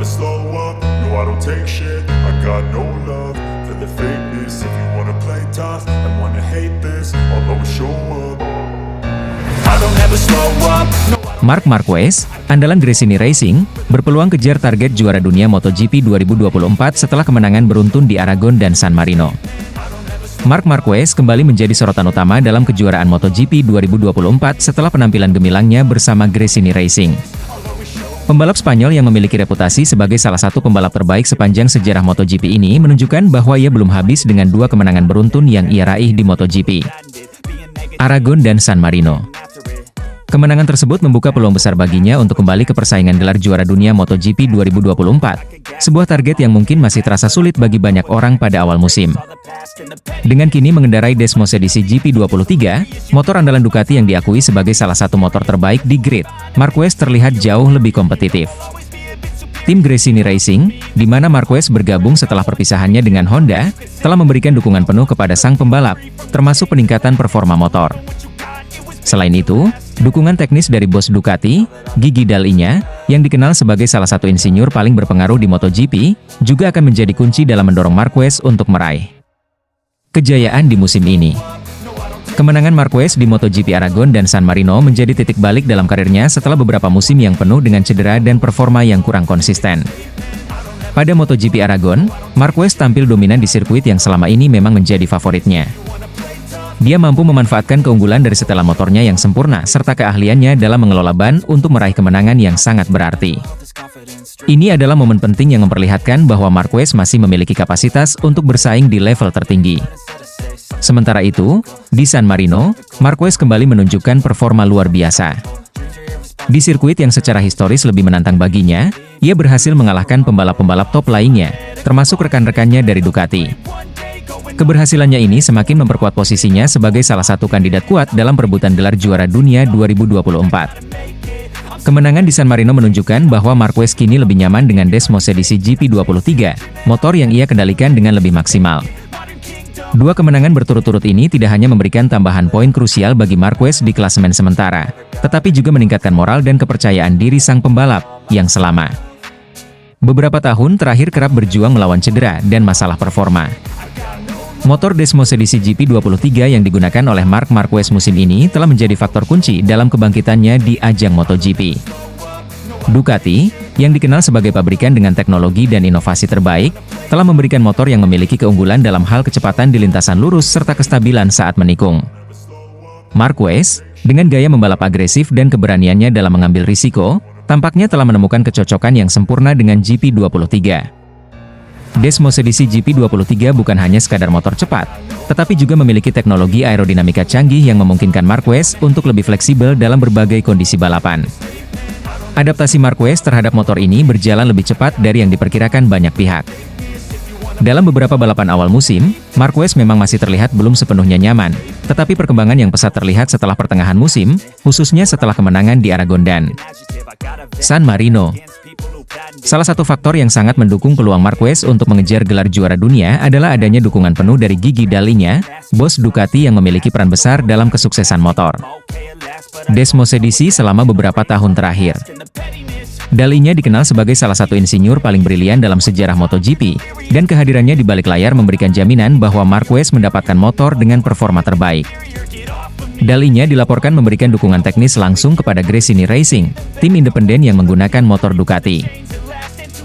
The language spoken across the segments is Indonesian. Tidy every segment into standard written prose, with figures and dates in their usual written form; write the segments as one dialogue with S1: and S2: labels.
S1: slow up, no I don't take shit. I got no love for the fakeness. If you wanna play tough and wanna hate this, I'll always show up. I don't ever slow up, no.
S2: Marc Marquez, andalan Gresini Racing, berpeluang kejar target juara dunia MotoGP 2024 setelah kemenangan beruntun di Aragon dan San Marino. Marc Marquez kembali menjadi sorotan utama dalam kejuaraan MotoGP 2024 setelah penampilan gemilangnya bersama Gresini Racing. Pembalap Spanyol yang memiliki reputasi sebagai salah satu pembalap terbaik sepanjang sejarah MotoGP ini menunjukkan bahwa ia belum habis dengan dua kemenangan beruntun yang ia raih di MotoGP, Aragon dan San Marino. Kemenangan tersebut membuka peluang besar baginya untuk kembali ke persaingan gelar juara dunia MotoGP 2024, sebuah target yang mungkin masih terasa sulit bagi banyak orang pada awal musim. Dengan kini mengendarai Desmosedici GP23, motor andalan Ducati yang diakui sebagai salah satu motor terbaik di grid, Marquez terlihat jauh lebih kompetitif. Tim Gresini Racing, di mana Marquez bergabung setelah perpisahannya dengan Honda, telah memberikan dukungan penuh kepada sang pembalap, termasuk peningkatan performa motor. Selain itu, dukungan teknis dari bos Ducati, Gigi Dall'Igna, yang dikenal sebagai salah satu insinyur paling berpengaruh di MotoGP, juga akan menjadi kunci dalam mendorong Marquez untuk meraih kejayaan di musim ini. Kemenangan Marquez di MotoGP Aragon dan San Marino menjadi titik balik dalam karirnya setelah beberapa musim yang penuh dengan cedera dan performa yang kurang konsisten. Pada MotoGP Aragon, Marquez tampil dominan di sirkuit yang selama ini memang menjadi favoritnya. Dia mampu memanfaatkan keunggulan dari setelan motornya yang sempurna serta keahliannya dalam mengelola ban untuk meraih kemenangan yang sangat berarti. Ini adalah momen penting yang memperlihatkan bahwa Marquez masih memiliki kapasitas untuk bersaing di level tertinggi. Sementara itu, di San Marino, Marquez kembali menunjukkan performa luar biasa. Di sirkuit yang secara historis lebih menantang baginya, ia berhasil mengalahkan pembalap-pembalap top lainnya, termasuk rekan-rekannya dari Ducati. Keberhasilannya ini semakin memperkuat posisinya sebagai salah satu kandidat kuat dalam perebutan gelar juara dunia 2024. Kemenangan di San Marino menunjukkan bahwa Marquez kini lebih nyaman dengan Desmosedici GP23, motor yang ia kendalikan dengan lebih maksimal. Dua kemenangan berturut-turut ini tidak hanya memberikan tambahan poin krusial bagi Marquez di klasemen sementara, tetapi juga meningkatkan moral dan kepercayaan diri sang pembalap, yang selama beberapa tahun terakhir kerap berjuang melawan cedera dan masalah performa. Motor Desmosedici GP23 yang digunakan oleh Marc Marquez musim ini telah menjadi faktor kunci dalam kebangkitannya di ajang MotoGP. Ducati, yang dikenal sebagai pabrikan dengan teknologi dan inovasi terbaik, telah memberikan motor yang memiliki keunggulan dalam hal kecepatan di lintasan lurus serta kestabilan saat menikung. Marquez, dengan gaya membalap agresif dan keberaniannya dalam mengambil risiko, tampaknya telah menemukan kecocokan yang sempurna dengan GP23. Desmosedici GP23 bukan hanya sekadar motor cepat, tetapi juga memiliki teknologi aerodinamika canggih yang memungkinkan Marquez untuk lebih fleksibel dalam berbagai kondisi balapan. Adaptasi Marquez terhadap motor ini berjalan lebih cepat dari yang diperkirakan banyak pihak. Dalam beberapa balapan awal musim, Marquez memang masih terlihat belum sepenuhnya nyaman, tetapi perkembangan yang pesat terlihat setelah pertengahan musim, khususnya setelah kemenangan di Aragon dan San Marino. Salah satu faktor yang sangat mendukung peluang Marquez untuk mengejar gelar juara dunia adalah adanya dukungan penuh dari Gigi Dall'Igna, bos Ducati yang memiliki peran besar dalam kesuksesan motor Desmosedici selama beberapa tahun terakhir. Dall'Igna dikenal sebagai salah satu insinyur paling brilian dalam sejarah MotoGP, dan kehadirannya di balik layar memberikan jaminan bahwa Marquez mendapatkan motor dengan performa terbaik. Dall'Igna dilaporkan memberikan dukungan teknis langsung kepada Gresini Racing, tim independen yang menggunakan motor Ducati.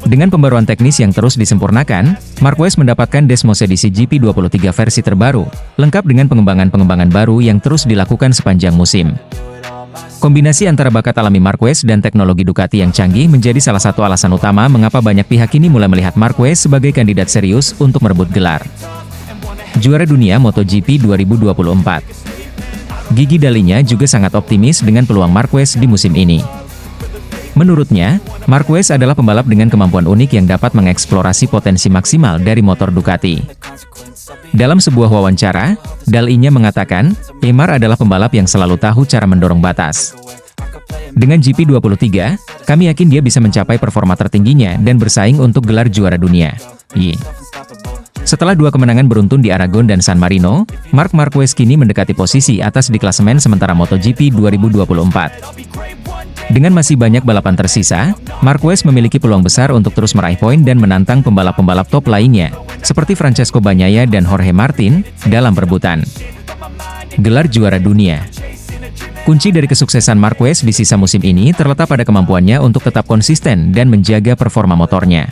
S2: Dengan pembaruan teknis yang terus disempurnakan, Marquez mendapatkan Desmosedici GP23 versi terbaru, lengkap dengan pengembangan-pengembangan baru yang terus dilakukan sepanjang musim. Kombinasi antara bakat alami Marquez dan teknologi Ducati yang canggih menjadi salah satu alasan utama mengapa banyak pihak kini mulai melihat Marquez sebagai kandidat serius untuk merebut gelar juara dunia MotoGP 2024. Gigi Dall'Igna juga sangat optimis dengan peluang Marquez di musim ini. Menurutnya, Marquez adalah pembalap dengan kemampuan unik yang dapat mengeksplorasi potensi maksimal dari motor Ducati. Dalam sebuah wawancara, Dall'Igna mengatakan, Emar adalah pembalap yang selalu tahu cara mendorong batas. Dengan GP23, kami yakin dia bisa mencapai performa tertingginya dan bersaing untuk gelar juara dunia. Setelah dua kemenangan beruntun di Aragon dan San Marino, Marc Marquez kini mendekati posisi atas di klasemen sementara MotoGP 2024. Dengan masih banyak balapan tersisa, Marquez memiliki peluang besar untuk terus meraih poin dan menantang pembalap-pembalap top lainnya, seperti Francesco Bagnaia dan Jorge Martin, dalam perebutan gelar juara dunia. Kunci dari kesuksesan Marquez di sisa musim ini terletak pada kemampuannya untuk tetap konsisten dan menjaga performa motornya.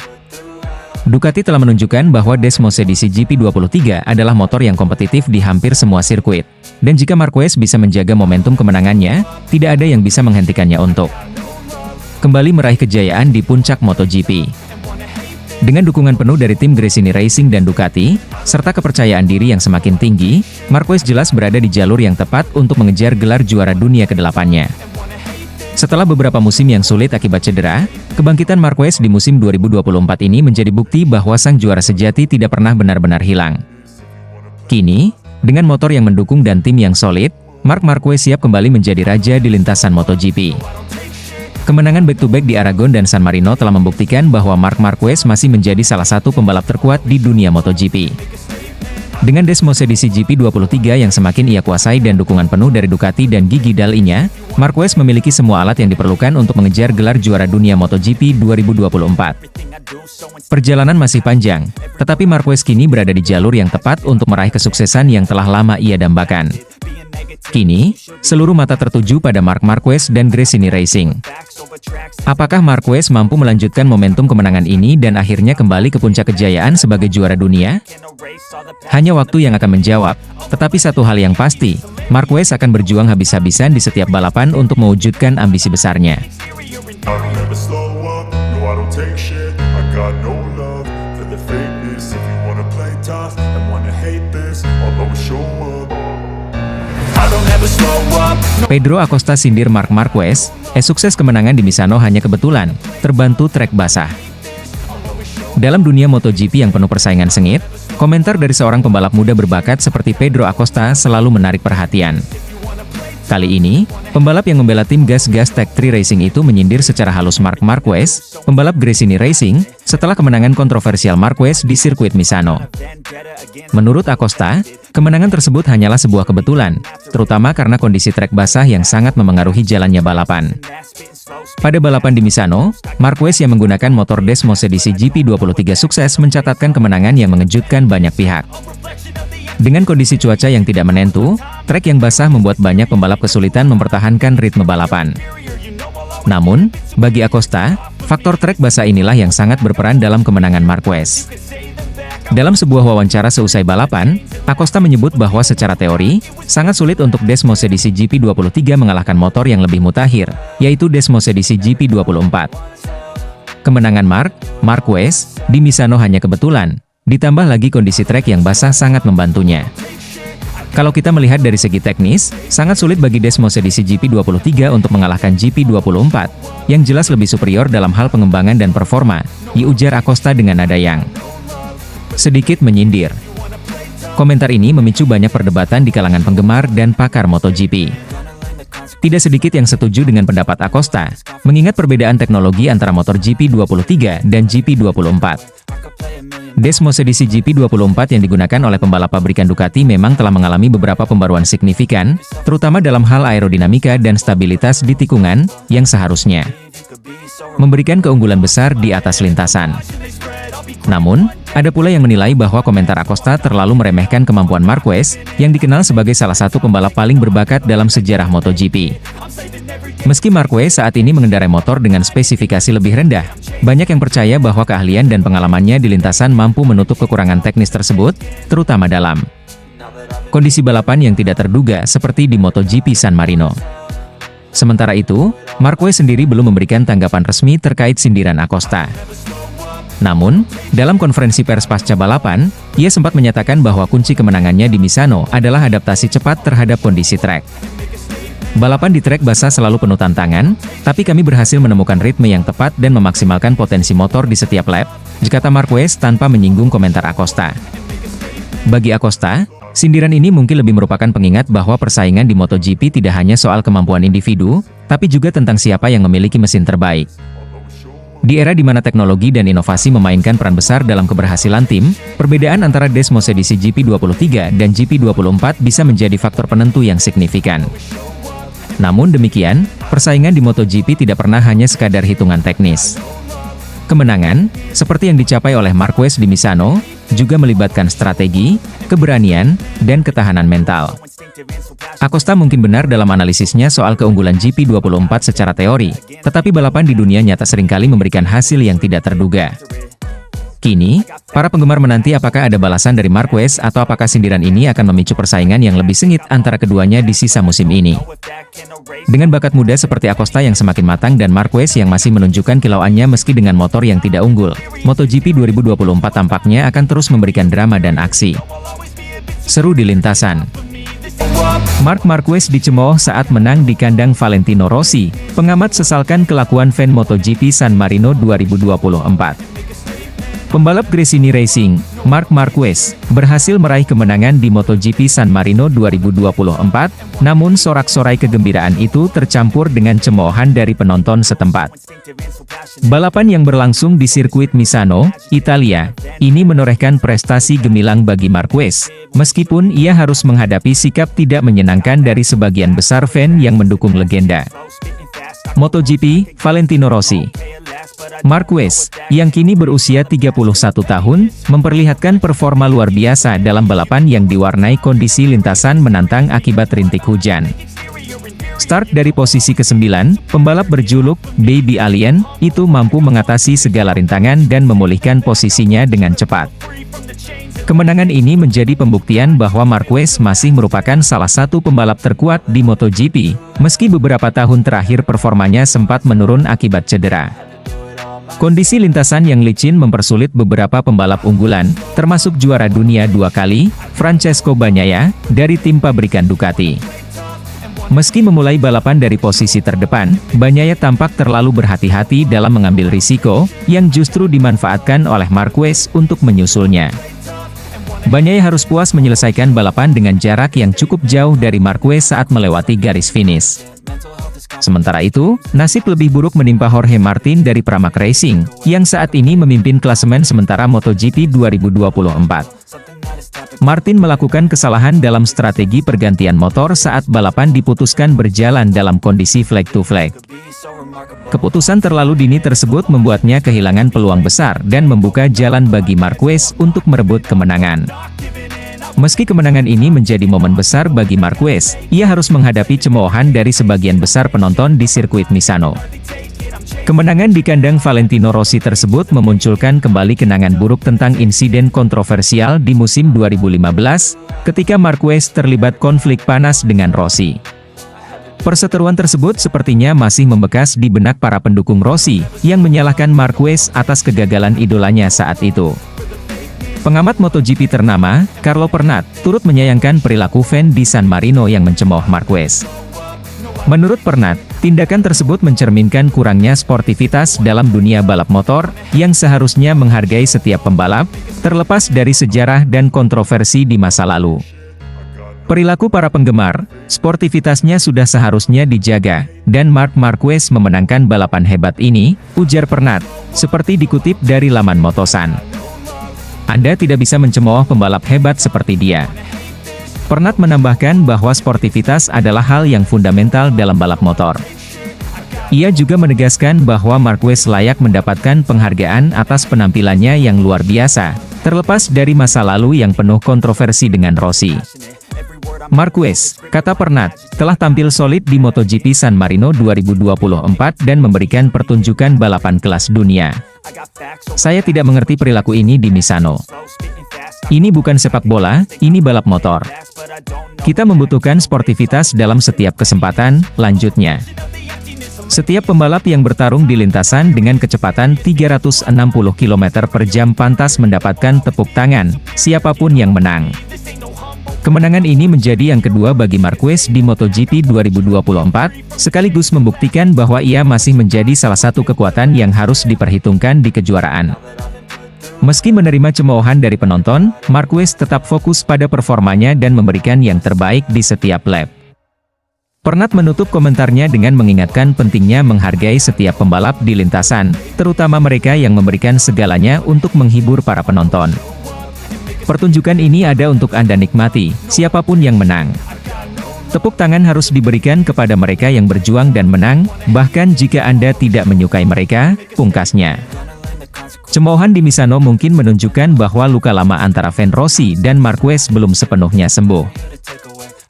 S2: Ducati telah menunjukkan bahwa Desmos edisi GP23 adalah motor yang kompetitif di hampir semua sirkuit. Dan jika Marquez bisa menjaga momentum kemenangannya, tidak ada yang bisa menghentikannya untuk kembali meraih kejayaan di puncak MotoGP. Dengan dukungan penuh dari tim Gresini Racing dan Ducati, serta kepercayaan diri yang semakin tinggi, Marquez jelas berada di jalur yang tepat untuk mengejar gelar juara dunia ke-8-nya. Setelah beberapa musim yang sulit akibat cedera, kebangkitan Marquez di musim 2024 ini menjadi bukti bahwa sang juara sejati tidak pernah benar-benar hilang. Kini, dengan motor yang mendukung dan tim yang solid, Marc Marquez siap kembali menjadi raja di lintasan MotoGP. Kemenangan back-to-back di Aragon dan San Marino telah membuktikan bahwa Marc Marquez masih menjadi salah satu pembalap terkuat di dunia MotoGP. Dengan Desmos edisi GP23 yang semakin ia kuasai dan dukungan penuh dari Ducati dan Gigi Dall'E-nya, Marquez memiliki semua alat yang diperlukan untuk mengejar gelar juara dunia MotoGP 2024. Perjalanan masih panjang, tetapi Marquez kini berada di jalur yang tepat untuk meraih kesuksesan yang telah lama ia dambakan. Kini, seluruh mata tertuju pada Marc Marquez dan Gresini Racing. Apakah Marquez mampu melanjutkan momentum kemenangan ini dan akhirnya kembali ke puncak kejayaan sebagai juara dunia? Hanya waktu yang akan menjawab, tetapi satu hal yang pasti, Marquez akan berjuang habis-habisan di setiap balapan untuk mewujudkan ambisi besarnya. Pedro Acosta sindir Marc Marquez, sukses kemenangan di Misano hanya kebetulan, terbantu trek basah. Dalam dunia MotoGP yang penuh persaingan sengit, komentar dari seorang pembalap muda berbakat seperti Pedro Acosta selalu menarik perhatian. Kali ini, pembalap yang membela tim Gas Tech 3 Racing itu menyindir secara halus Marc Marquez, pembalap Gresini Racing, setelah kemenangan kontroversial Marquez di sirkuit Misano. Menurut Acosta, kemenangan tersebut hanyalah sebuah kebetulan, terutama karena kondisi trek basah yang sangat memengaruhi jalannya balapan. Pada balapan di Misano, Marquez yang menggunakan motor Desmos edisi GP23 sukses mencatatkan kemenangan yang mengejutkan banyak pihak. Dengan kondisi cuaca yang tidak menentu, trek yang basah membuat banyak pembalap kesulitan mempertahankan ritme balapan. Namun, bagi Acosta, faktor trek basah inilah yang sangat berperan dalam kemenangan Marquez. Dalam sebuah wawancara seusai balapan, Acosta menyebut bahwa secara teori, sangat sulit untuk Desmos edisi GP23 mengalahkan motor yang lebih mutakhir, yaitu Desmos edisi GP24. Kemenangan Marquez di Misano hanya kebetulan, ditambah lagi kondisi trek yang basah sangat membantunya. Kalau kita melihat dari segi teknis, sangat sulit bagi Desmos edisi GP23 untuk mengalahkan GP24, yang jelas lebih superior dalam hal pengembangan dan performa, diujar Acosta dengan nada yang sedikit menyindir. Komentar ini memicu banyak perdebatan di kalangan penggemar dan pakar MotoGP. Tidak sedikit yang setuju dengan pendapat Acosta, mengingat perbedaan teknologi antara motor GP23 dan GP24. Desmos edisi GP24 yang digunakan oleh pembalap pabrikan Ducati memang telah mengalami beberapa pembaruan signifikan, terutama dalam hal aerodinamika dan stabilitas di tikungan, yang seharusnya memberikan keunggulan besar di atas lintasan. Namun, ada pula yang menilai bahwa komentar Acosta terlalu meremehkan kemampuan Marquez, yang dikenal sebagai salah satu pembalap paling berbakat dalam sejarah MotoGP. Meski Marquez saat ini mengendarai motor dengan spesifikasi lebih rendah, banyak yang percaya bahwa keahlian dan pengalamannya di lintasan mampu menutup kekurangan teknis tersebut, terutama dalam kondisi balapan yang tidak terduga seperti di MotoGP San Marino. Sementara itu, Marquez sendiri belum memberikan tanggapan resmi terkait sindiran Acosta. Namun, dalam konferensi pers pasca balapan, ia sempat menyatakan bahwa kunci kemenangannya di Misano adalah adaptasi cepat terhadap kondisi trek. Balapan di trek basah selalu penuh tantangan, tapi kami berhasil menemukan ritme yang tepat dan memaksimalkan potensi motor di setiap lap, kata Marquez tanpa menyinggung komentar Acosta. Bagi Acosta, sindiran ini mungkin lebih merupakan pengingat bahwa persaingan di MotoGP tidak hanya soal kemampuan individu, tapi juga tentang siapa yang memiliki mesin terbaik. Di era di mana teknologi dan inovasi memainkan peran besar dalam keberhasilan tim, perbedaan antara Desmos edisi GP23 dan GP24 bisa menjadi faktor penentu yang signifikan. Namun demikian, persaingan di MotoGP tidak pernah hanya sekadar hitungan teknis. Kemenangan, seperti yang dicapai oleh Marquez di Misano, juga melibatkan strategi, keberanian, dan ketahanan mental. Acosta mungkin benar dalam analisisnya soal keunggulan GP24 secara teori, tetapi balapan di dunia nyata seringkali memberikan hasil yang tidak terduga. Kini, para penggemar menanti apakah ada balasan dari Marquez atau apakah sindiran ini akan memicu persaingan yang lebih sengit antara keduanya di sisa musim ini. Dengan bakat muda seperti Acosta yang semakin matang dan Marquez yang masih menunjukkan kilauannya meski dengan motor yang tidak unggul, MotoGP 2024 tampaknya akan terus memberikan drama dan aksi. Seru di lintasan. Marc Marquez dicemooh saat menang di kandang Valentino Rossi. Pengamat sesalkan kelakuan fan MotoGP San Marino 2024. Pembalap Gresini Racing, Marc Marquez, berhasil meraih kemenangan di MotoGP San Marino 2024, namun sorak-sorai kegembiraan itu tercampur dengan cemoohan dari penonton setempat. Balapan yang berlangsung di sirkuit Misano, Italia, ini menorehkan prestasi gemilang bagi Marquez, meskipun ia harus menghadapi sikap tidak menyenangkan dari sebagian besar fan yang mendukung legenda MotoGP, Valentino Rossi. Marquez, yang kini berusia 31 tahun, memperlihatkan performa luar biasa dalam balapan yang diwarnai kondisi lintasan menantang akibat rintik hujan. Start dari posisi ke-9, pembalap berjuluk Baby Alien itu mampu mengatasi segala rintangan dan memulihkan posisinya dengan cepat. Kemenangan ini menjadi pembuktian bahwa Marquez masih merupakan salah satu pembalap terkuat di MotoGP, meski beberapa tahun terakhir performanya sempat menurun akibat cedera. Kondisi lintasan yang licin mempersulit beberapa pembalap unggulan, termasuk juara dunia 2 kali, Francesco Bagnaia, dari tim pabrikan Ducati. Meski memulai balapan dari posisi terdepan, Bagnaia tampak terlalu berhati-hati dalam mengambil risiko, yang justru dimanfaatkan oleh Marquez untuk menyusulnya. Bagnaia harus puas menyelesaikan balapan dengan jarak yang cukup jauh dari Marquez saat melewati garis finish. Sementara itu, nasib lebih buruk menimpa Jorge Martin dari Pramac Racing, yang saat ini memimpin klasemen sementara MotoGP 2024. Martin melakukan kesalahan dalam strategi pergantian motor saat balapan diputuskan berjalan dalam kondisi flag to flag. Keputusan terlalu dini tersebut membuatnya kehilangan peluang besar dan membuka jalan bagi Marquez untuk merebut kemenangan. Meski kemenangan ini menjadi momen besar bagi Marquez, ia harus menghadapi cemoohan dari sebagian besar penonton di sirkuit Misano. Kemenangan di kandang Valentino Rossi tersebut memunculkan kembali kenangan buruk tentang insiden kontroversial di musim 2015, ketika Marquez terlibat konflik panas dengan Rossi. Perseteruan tersebut sepertinya masih membekas di benak para pendukung Rossi, yang menyalahkan Marquez atas kegagalan idolanya saat itu. Pengamat MotoGP ternama, Carlo Pernat, turut menyayangkan perilaku fan di San Marino yang mencemooh Marquez. Menurut Pernat, tindakan tersebut mencerminkan kurangnya sportivitas dalam dunia balap motor, yang seharusnya menghargai setiap pembalap, terlepas dari sejarah dan kontroversi di masa lalu. Perilaku para penggemar, sportivitasnya sudah seharusnya dijaga, dan Marc Marquez memenangkan balapan hebat ini, ujar Pernat, seperti dikutip dari laman Motosan. Anda tidak bisa mencemooh pembalap hebat seperti dia. Pernat menambahkan bahwa sportivitas adalah hal yang fundamental dalam balap motor. Ia juga menegaskan bahwa Marquez layak mendapatkan penghargaan atas penampilannya yang luar biasa, terlepas dari masa lalu yang penuh kontroversi dengan Rossi. Marquez, kata Pernat, telah tampil solid di MotoGP San Marino 2024 dan memberikan pertunjukan balapan kelas dunia. Saya tidak mengerti perilaku ini di Misano. Ini bukan sepak bola, ini balap motor. Kita membutuhkan sportivitas dalam setiap kesempatan, lanjutnya. Setiap pembalap yang bertarung di lintasan dengan kecepatan 360 km per jam pantas mendapatkan tepuk tangan, siapapun yang menang. Kemenangan ini menjadi yang kedua bagi Marquez di MotoGP 2024, sekaligus membuktikan bahwa ia masih menjadi salah satu kekuatan yang harus diperhitungkan di kejuaraan. Meski menerima cemoohan dari penonton, Marquez tetap fokus pada performanya dan memberikan yang terbaik di setiap lap. Pernat menutup komentarnya dengan mengingatkan pentingnya menghargai setiap pembalap di lintasan, terutama mereka yang memberikan segalanya untuk menghibur para penonton. Pertunjukan ini ada untuk Anda nikmati, siapapun yang menang. Tepuk tangan harus diberikan kepada mereka yang berjuang dan menang, bahkan jika Anda tidak menyukai mereka, pungkasnya. Cemoohan di Misano mungkin menunjukkan bahwa luka lama antara fan Rossi dan Marquez belum sepenuhnya sembuh.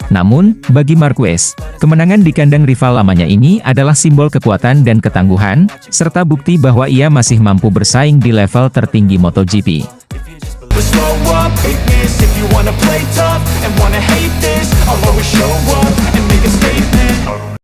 S2: Namun, bagi Marquez, kemenangan di kandang rival lamanya ini adalah simbol kekuatan dan ketangguhan, serta bukti bahwa ia masih mampu bersaing di level tertinggi MotoGP.
S1: Slow up, hate this. If you wanna play tough and wanna hate this, I'll always show up and make a statement.